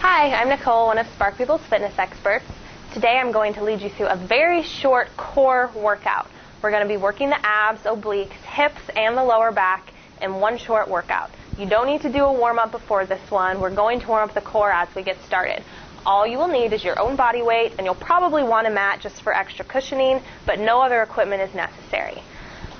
Hi, I'm Nicole, one of Spark People's fitness experts. Today I'm going to lead you through a very short core workout. We're going to be working the abs, obliques, hips, and the lower back in one short workout. You don't need to do a warm-up before this one. We're going to warm up the core as we get started. All you will need is your own body weight, and you'll probably want a mat just for extra cushioning, but no other equipment is necessary.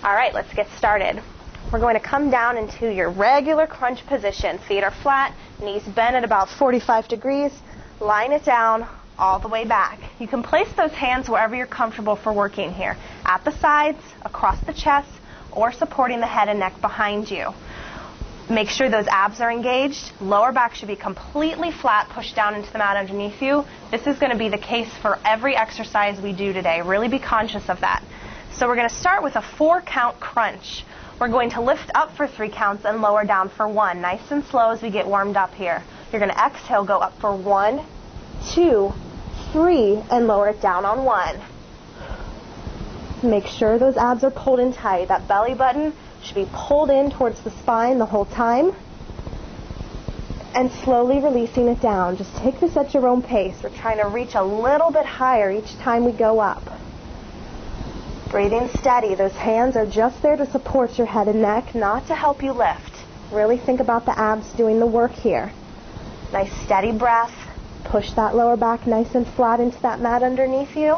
All right, let's get started. We're going to come down into your regular crunch position. Feet are flat, knees bent at about 45 degrees. Line it down all the way back. You can place those hands wherever you're comfortable for working here, at the sides, across the chest, or supporting the head and neck behind you. Make sure those abs are engaged. Lower back should be completely flat, pushed down into the mat underneath you. This is going to be the case for every exercise we do today. Really be conscious of that. So we're going to start with a 4-count crunch. We're going to lift up for 3 counts and lower down for 1. Nice and slow as we get warmed up here. You're going to exhale, go up for 1, 2, 3, and lower it down on 1. Make sure those abs are pulled in tight. That belly button should be pulled in towards the spine the whole time. And slowly releasing it down. Just take this at your own pace. We're trying to reach a little bit higher each time we go up. Breathing steady. Those hands are just there to support your head and neck, not to help you lift. Really think about the abs doing the work here. Nice steady breath. Push that lower back nice and flat into that mat underneath you.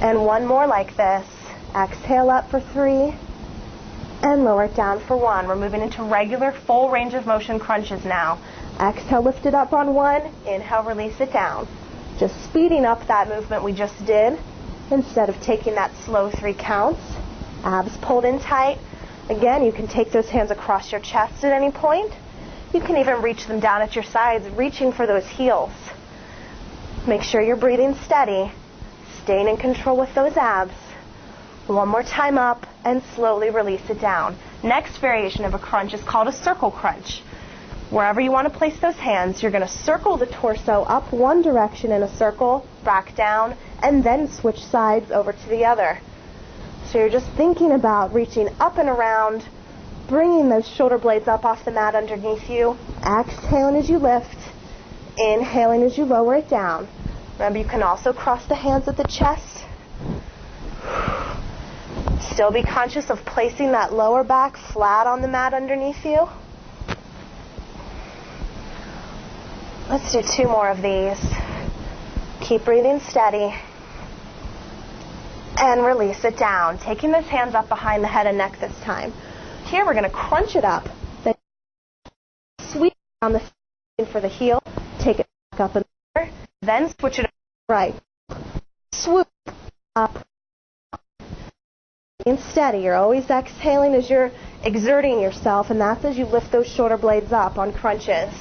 And one more like this. Exhale up for 3 and lower it down for 1. We're moving into regular full range of motion crunches now. Exhale, lift it up on 1. Inhale, release it down. Just speeding up that movement we just did instead of taking that slow 3 counts. Abs pulled in tight. Again, you can take those hands across your chest at any point. You can even reach them down at your sides, reaching for those heels. Make sure you're breathing steady, staying in control with those abs. One more time up and slowly release it down. Next variation of a crunch is called a circle crunch. Wherever you want to place those hands, you're going to circle the torso up one direction in a circle, back down, and then switch sides over to the other. So you're just thinking about reaching up and around, bringing those shoulder blades up off the mat underneath you, exhaling as you lift, inhaling as you lower it down. Remember, you can also cross the hands at the chest. Still be conscious of placing that lower back flat on the mat underneath you. Let's do 2 more of these. Keep breathing steady. And release it down. Taking those hands up behind the head and neck this time. Here we're going to crunch it up. Then sweep down the spine for the heel. Take it back up and over. Then switch it up right. Swoop up. And steady. You're always exhaling as you're exerting yourself, and that's as you lift those shoulder blades up on crunches.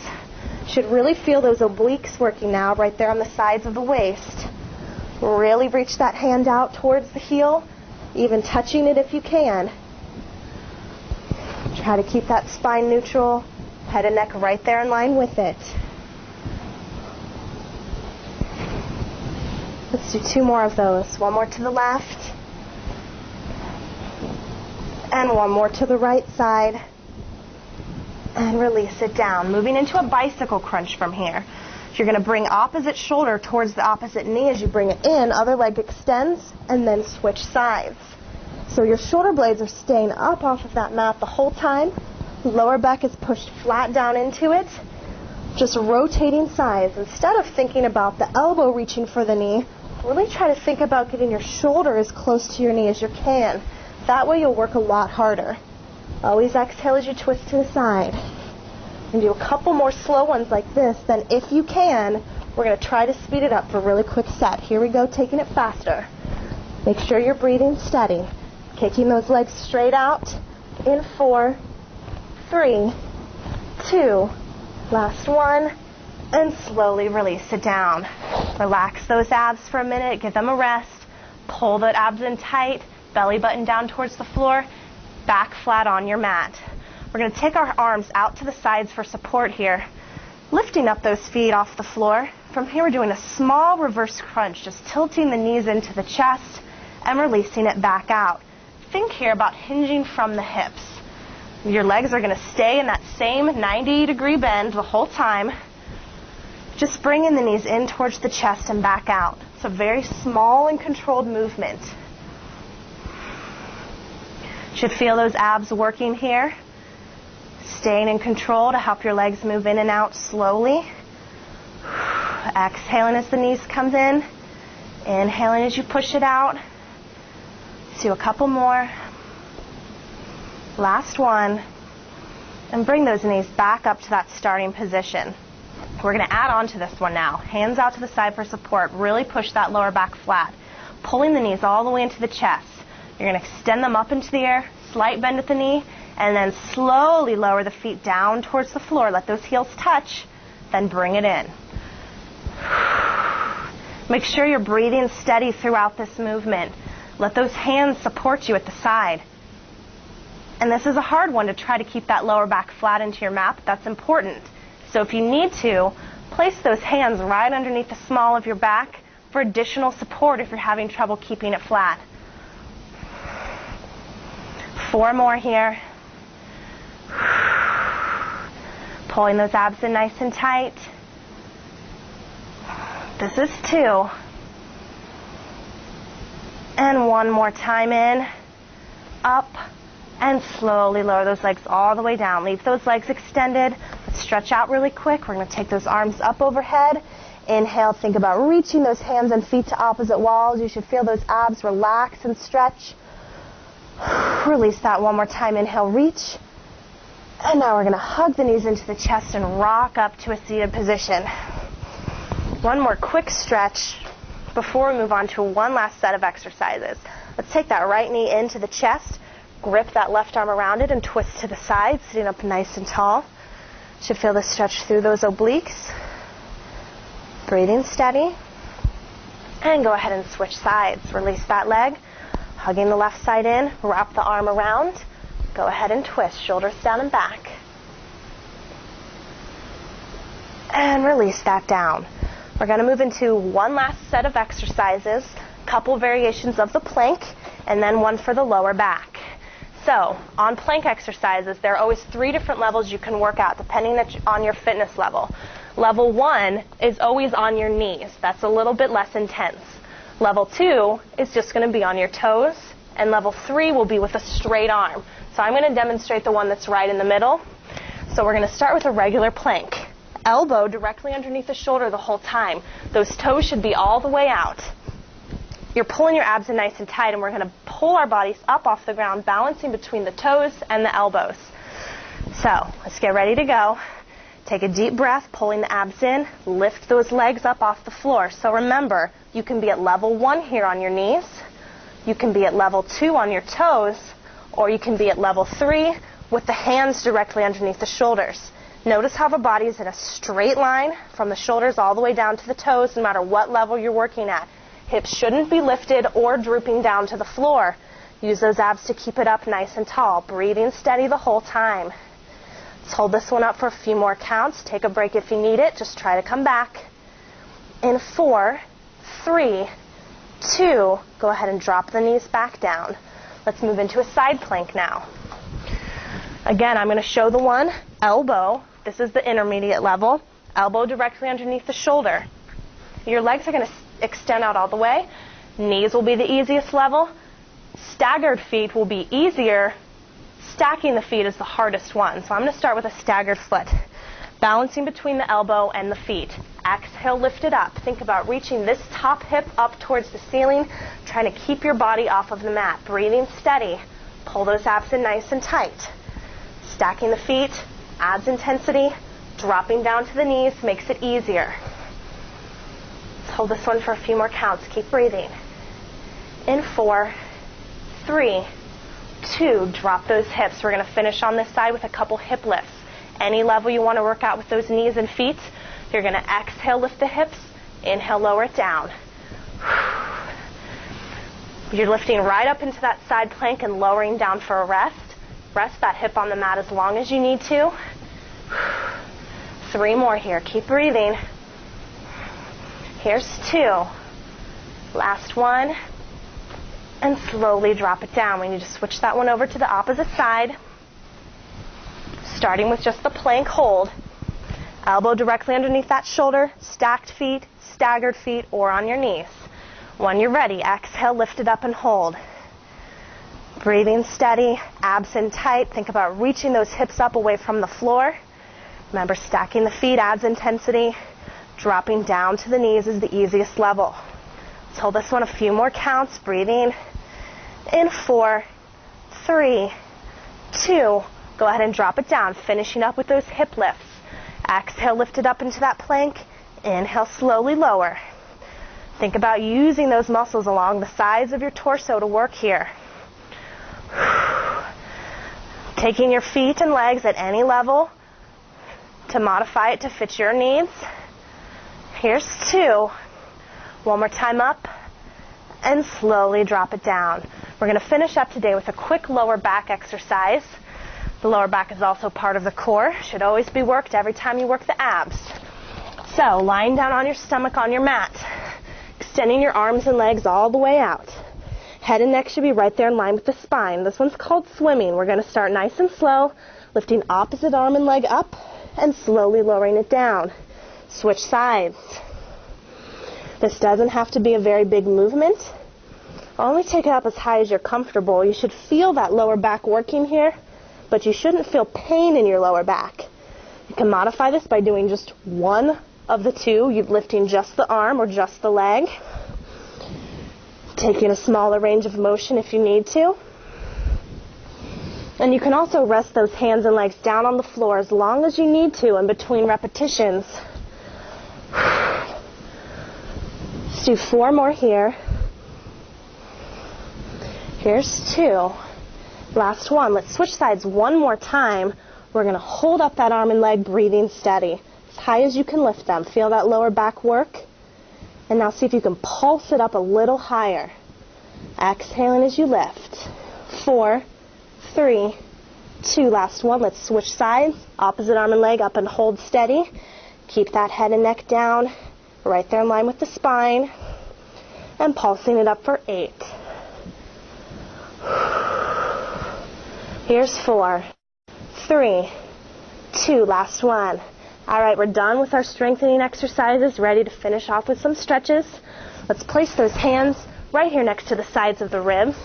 Should really feel those obliques working now right there on the sides of the waist. Really reach that hand out towards the heel, even touching it if you can. Try to keep that spine neutral, head and neck right there in line with it. Let's do 2 more of those. 1 more to the left. And 1 more to the right side. And release it down. Moving into a bicycle crunch from here. You're going to bring opposite shoulder towards the opposite knee as you bring it in. Other leg extends, and then switch sides. So your shoulder blades are staying up off of that mat the whole time. Lower back is pushed flat down into it. Just rotating sides. Instead of thinking about the elbow reaching for the knee, really try to think about getting your shoulder as close to your knee as you can. That way you'll work a lot harder. Always exhale as you twist to the side. And do a couple more slow ones like this. Then if you can, we're going to try to speed it up for a really quick set. Here we go, taking it faster. Make sure you're breathing steady. Kicking those legs straight out in 4, 3, 2, last 1, and slowly release it down. Relax those abs for a minute, give them a rest. Pull the abs in tight, belly button down towards the floor, back flat on your mat. We're going to take our arms out to the sides for support here, lifting up those feet off the floor. From here, we're doing a small reverse crunch, just tilting the knees into the chest and releasing it back out. Think here about hinging from the hips. Your legs are going to stay in that same 90-degree bend the whole time. Just bringing the knees in towards the chest and back out. It's a very small and controlled movement. Should feel those abs working here. Staying in control to help your legs move in and out slowly. Exhaling as the knees comes in. Inhaling as you push it out. Let's do a couple more. Last one. And bring those knees back up to that starting position. We're going to add on to this one now. Hands out to the side for support. Really push that lower back flat. Pulling the knees all the way into the chest. You're going to extend them up into the air, slight bend at the knee, and then slowly lower the feet down towards the floor. Let those heels touch, then bring it in. Make sure you're breathing steady throughout this movement. Let those hands support you at the side. And this is a hard one to try to keep that lower back flat into your mat, but that's important. So if you need to, place those hands right underneath the small of your back for additional support if you're having trouble keeping it flat. 4 more here. Pulling those abs in nice and tight. This is 2. And 1 more time in. Up. And slowly lower those legs all the way down. Leave those legs extended. Let's stretch out really quick. We're going to take those arms up overhead. Inhale, think about reaching those hands and feet to opposite walls. You should feel those abs relax and stretch. Release that 1 more time. Inhale, reach. And now we're going to hug the knees into the chest and rock up to a seated position. 1 more quick stretch before we move on to one last set of exercises. Let's take that right knee into the chest. Grip that left arm around it and twist to the side, sitting up nice and tall. Should feel the stretch through those obliques. Breathing steady. And go ahead and switch sides. Release that leg. Hugging the left side in. Wrap the arm around. Go ahead and twist. Shoulders down and back. And release that down. We're going to move into one last set of exercises. Couple variations of the plank. And then one for the lower back. So, on plank exercises, there are always 3 different levels you can work out depending on your fitness level. Level 1 is always on your knees. That's a little bit less intense. Level 2 is just going to be on your toes, and level 3 will be with a straight arm. So I'm going to demonstrate the one that's right in the middle. So we're going to start with a regular plank. Elbow directly underneath the shoulder the whole time. Those toes should be all the way out. You're pulling your abs in nice and tight, and we're going to pull our bodies up off the ground, balancing between the toes and the elbows. So let's get ready to go. Take a deep breath, pulling the abs in. Lift those legs up off the floor. So remember, you can be at level 1 here on your knees. You can be at level 2 on your toes, or you can be at level 3 with the hands directly underneath the shoulders. Notice how the body is in a straight line from the shoulders all the way down to the toes, no matter what level you're working at. Hips shouldn't be lifted or drooping down to the floor. Use those abs to keep it up nice and tall. Breathing steady the whole time. Let's hold this one up for a few more counts. Take a break if you need it. Just try to come back. In 4, 3, 2, go ahead and drop the knees back down. Let's move into a side plank now. Again, I'm going to show the one. Elbow, this is the intermediate level. Elbow directly underneath the shoulder. Your legs are going to extend out all the way. Knees will be the easiest level. Staggered feet will be easier. Stacking the feet is the hardest one. So I'm going to start with a staggered foot. Balancing between the elbow and the feet. Exhale, lift it up. Think about reaching this top hip up towards the ceiling, trying to keep your body off of the mat. Breathing steady. Pull those abs in nice and tight. Stacking the feet adds intensity. Dropping down to the knees makes it easier. Hold this one for a few more counts. Keep breathing. In 4, 3, 2, drop those hips. We're going to finish on this side with a couple hip lifts. Any level you want to work out with those knees and feet, you're going to exhale, lift the hips. Inhale, lower it down. You're lifting right up into that side plank and lowering down for a rest. Rest that hip on the mat as long as you need to. 3 more here. Keep breathing. Here's 2. Last one. And slowly drop it down. We need to switch that one over to the opposite side. starting with just the plank hold. Elbow directly underneath that shoulder, stacked feet, staggered feet, or on your knees. When you're ready, exhale, lift it up and hold. Breathing steady, abs in tight. Think about reaching those hips up away from the floor. Remember, stacking the feet adds intensity. Dropping down to the knees is the easiest level. Let's hold this one a few more counts. Breathing in 4, 3, 2. Go ahead and drop it down, finishing up with those hip lifts. Exhale, lift it up into that plank. Inhale, slowly lower. Think about using those muscles along the sides of your torso to work here. Taking your feet and legs at any level to modify it to fit your needs. Here's 2. One more time up, and slowly drop it down. We're going to finish up today with a quick lower back exercise. The lower back is also part of the core. Should always be worked every time you work the abs. So, lying down on your stomach on your mat, extending your arms and legs all the way out. Head and neck should be right there in line with the spine. This one's called swimming. We're going to start nice and slow, lifting opposite arm and leg up, and slowly lowering it down. Switch sides. This doesn't have to be a very big movement. Only take it up as high as you're comfortable. You should feel that lower back working here, but you shouldn't feel pain in your lower back. You can modify this by doing just one of the two. You're lifting just the arm or just the leg. Taking a smaller range of motion if you need to. And you can also rest those hands and legs down on the floor as long as you need to in between repetitions. Let's do 4 more here. Here's 2. Last one. Let's switch sides one more time. We're going to hold up that arm and leg, breathing steady. As high as you can lift them. Feel that lower back work. And now see if you can pulse it up a little higher. Exhaling as you lift. 4, 3, 2. Last one. Let's switch sides. Opposite arm and leg up and hold steady. Keep that head and neck down. Right there in line with the spine. And pulsing it up for 8. Here's 4, 3, 2. Last one. All right, we're done with our strengthening exercises, ready to finish off with some stretches. Let's place those hands right here next to the sides of the ribs.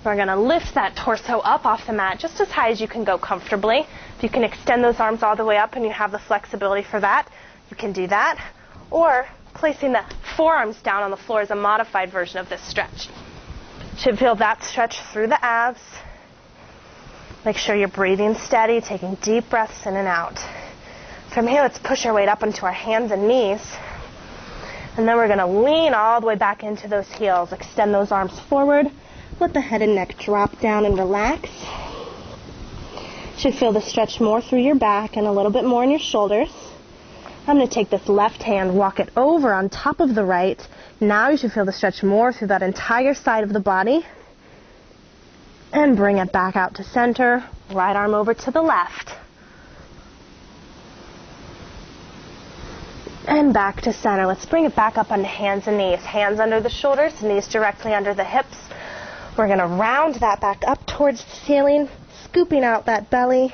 We're going to lift that torso up off the mat just as high as you can go comfortably. If you can extend those arms all the way up and you have the flexibility for that, you can do that. Or placing the forearms down on the floor is a modified version of this stretch. Should feel that stretch through the abs. Make sure you're breathing steady, taking deep breaths in and out. From here, let's push our weight up into our hands and knees. And then we're going to lean all the way back into those heels. Extend those arms forward. Let the head and neck drop down and relax. Should feel the stretch more through your back and a little bit more in your shoulders. I'm going to take this left hand, walk it over on top of the right. Now you should feel the stretch more through that entire side of the body. And bring it back out to center. Right arm over to the left. And back to center. Let's bring it back up onto hands and knees. Hands under the shoulders, knees directly under the hips. We're going to round that back up towards the ceiling, scooping out that belly.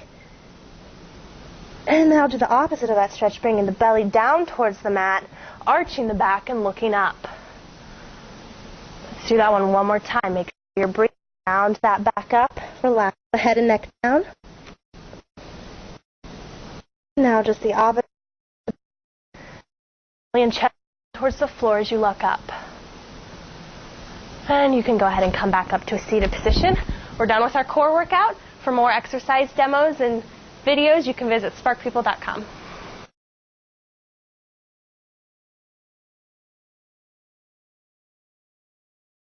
And now to the opposite of that stretch, bringing the belly down towards the mat, arching the back and looking up. Let's do that one more time. Make sure you're breathing. Round that back up. Relax the head and neck down. Now just the opposite. And chest towards the floor as you look up. And you can go ahead and come back up to a seated position. We're done with our core workout. For more exercise demos and videos, you can visit sparkpeople.com.